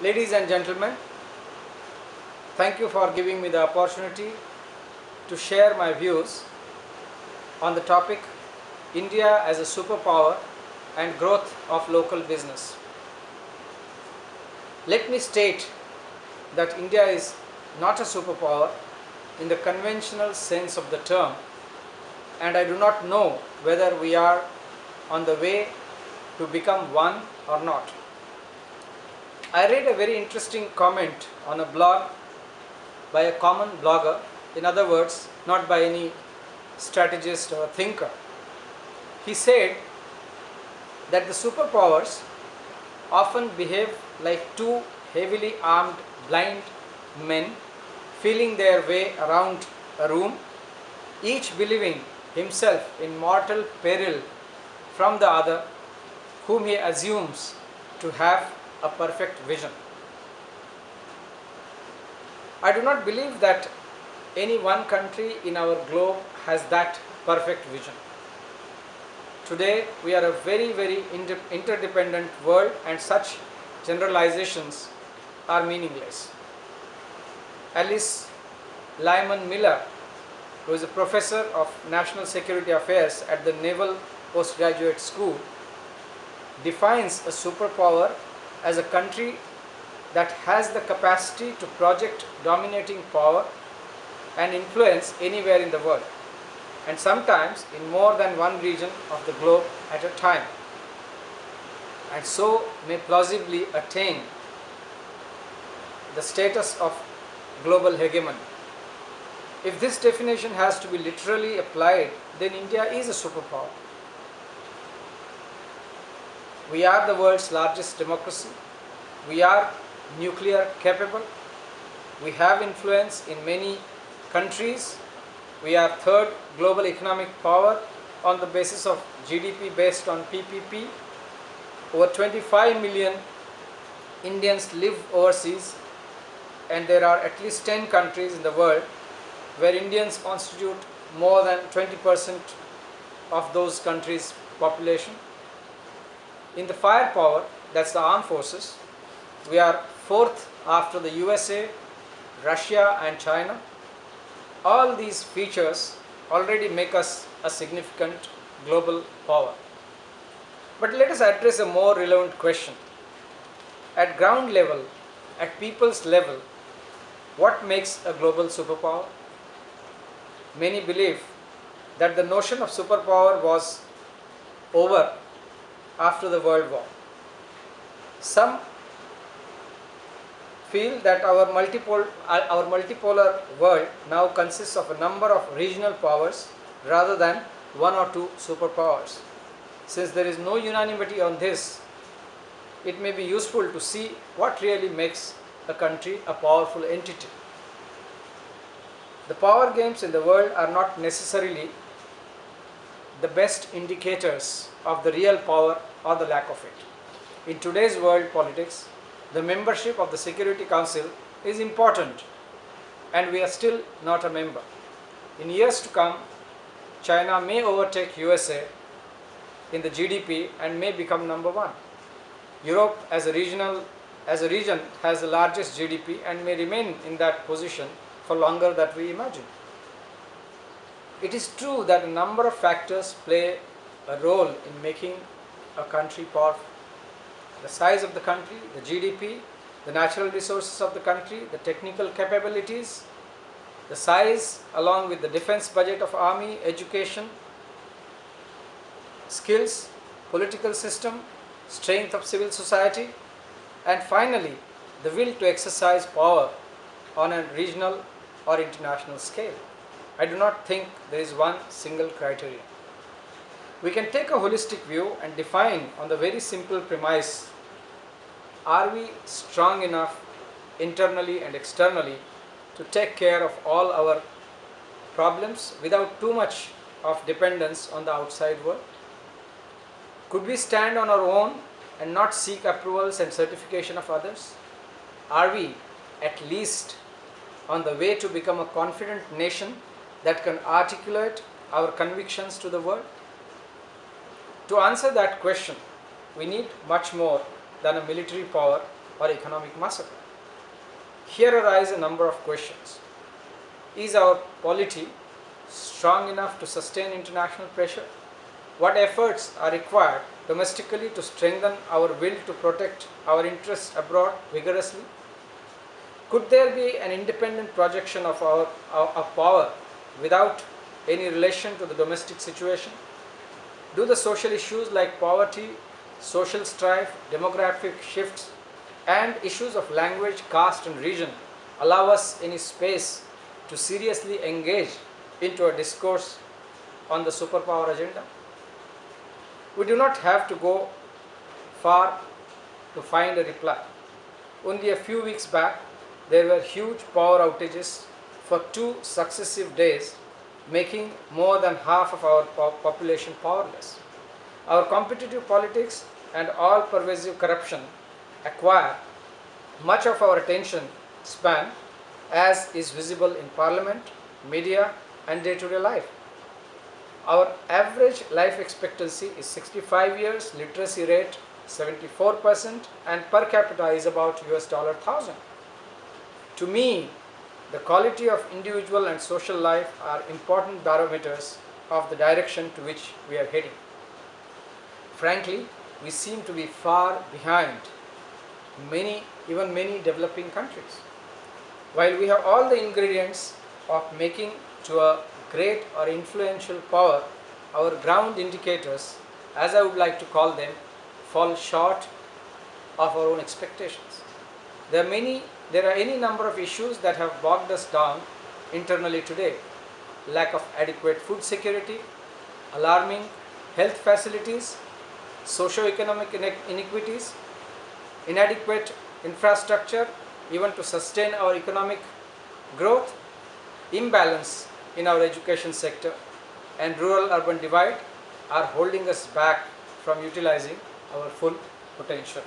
Ladies and gentlemen, thank you for giving me the opportunity to share my views on the topic India as a superpower and growth of local business. Let me state that India is not a superpower in the conventional sense of the term, and I do not know whether we are on the way to become one or not. I read a very interesting comment on a blog by a common blogger, in other words, not by any strategist or thinker. He said that the superpowers often behave like two heavily armed blind men feeling their way around a room, each believing himself in mortal peril from the other, whom he assumes to have a perfect vision. I do not believe that any one country in our globe has that perfect vision. Today we are a very interdependent world, and such generalizations are meaningless. Alice Lyman Miller, who is a professor of National Security Affairs at the Naval Postgraduate School, defines a superpower as a country that has the capacity to project dominating power and influence anywhere in the world, and sometimes in more than one region of the globe at a time, and so may plausibly attain the status of global hegemony. If this definition has to be literally applied, then India is a superpower. We are the world's largest democracy. We are nuclear capable. We have influence in many countries. We are third global economic power on the basis of GDP based on PPP. Over 25 million Indians live overseas, and there are at least 10 countries in the world where Indians constitute more than 20% of those countries' population. In the firepower, that's the armed forces, we are fourth after the USA, Russia and China. All these features already make us a significant global power. But let us address a more relevant question. At ground level, at people's level, what makes a global superpower? Many believe that the notion of superpower was over after the World War. Some feel that our multipolar world now consists of a number of regional powers rather than one or two superpowers. Since there is no unanimity on this, it may be useful to see what really makes a country a powerful entity. The power games in the world are not necessarily the best indicators of the real power or the lack of it. In today's world politics, the membership of the Security Council is important, and we are still not a member. In years to come, China may overtake USA in the GDP and may become number one. Europe as a region has the largest GDP and may remain in that position for longer than we imagine. It is true that a number of factors play a role in making a country powerful. The size of the country, the GDP, the natural resources of the country, the technical capabilities, the size along with the defense budget of army, education, skills, political system, strength of civil society, and finally the will to exercise power on a regional or international scale. I do not think there is one single criterion. We can take a holistic view and define on the very simple premise: are we strong enough internally and externally to take care of all our problems without too much of dependence on the outside world? Could we stand on our own and not seek approvals and certification of others? Are we at least on the way to become a confident nation that can articulate our convictions to the world? To answer that question, we need much more than a military power or economic massacre. Here arise a number of questions. Is our polity strong enough to sustain international pressure? What efforts are required domestically to strengthen our will to protect our interests abroad vigorously? Could there be an independent projection of our power without any relation to the domestic situation? Do the social issues like poverty, social strife, demographic shifts, and issues of language, caste, and region allow us any space to seriously engage into a discourse on the superpower agenda? We do not have to go far to find a reply. Only a few weeks back, there were huge power outages for 2 successive days, making more than half of our population powerless. Our competitive politics and all-pervasive corruption acquire much of our attention span, as is visible in parliament, media, and day-to-day life. Our average life expectancy is 65 years, literacy rate 74%, and per capita is about $1,000. To me, the quality of individual and social life are important barometers of the direction to which we are heading. Frankly, we seem to be far behind even many developing countries. While we have all the ingredients of making to a great or influential power, our ground indicators, as I would like to call them, fall short of our own expectations. There are any number of issues that have bogged us down internally today. Lack of adequate food security, alarming health facilities, socio-economic inequities, inadequate infrastructure even to sustain our economic growth, imbalance in our education sector, and rural-urban divide are holding us back from utilizing our full potential.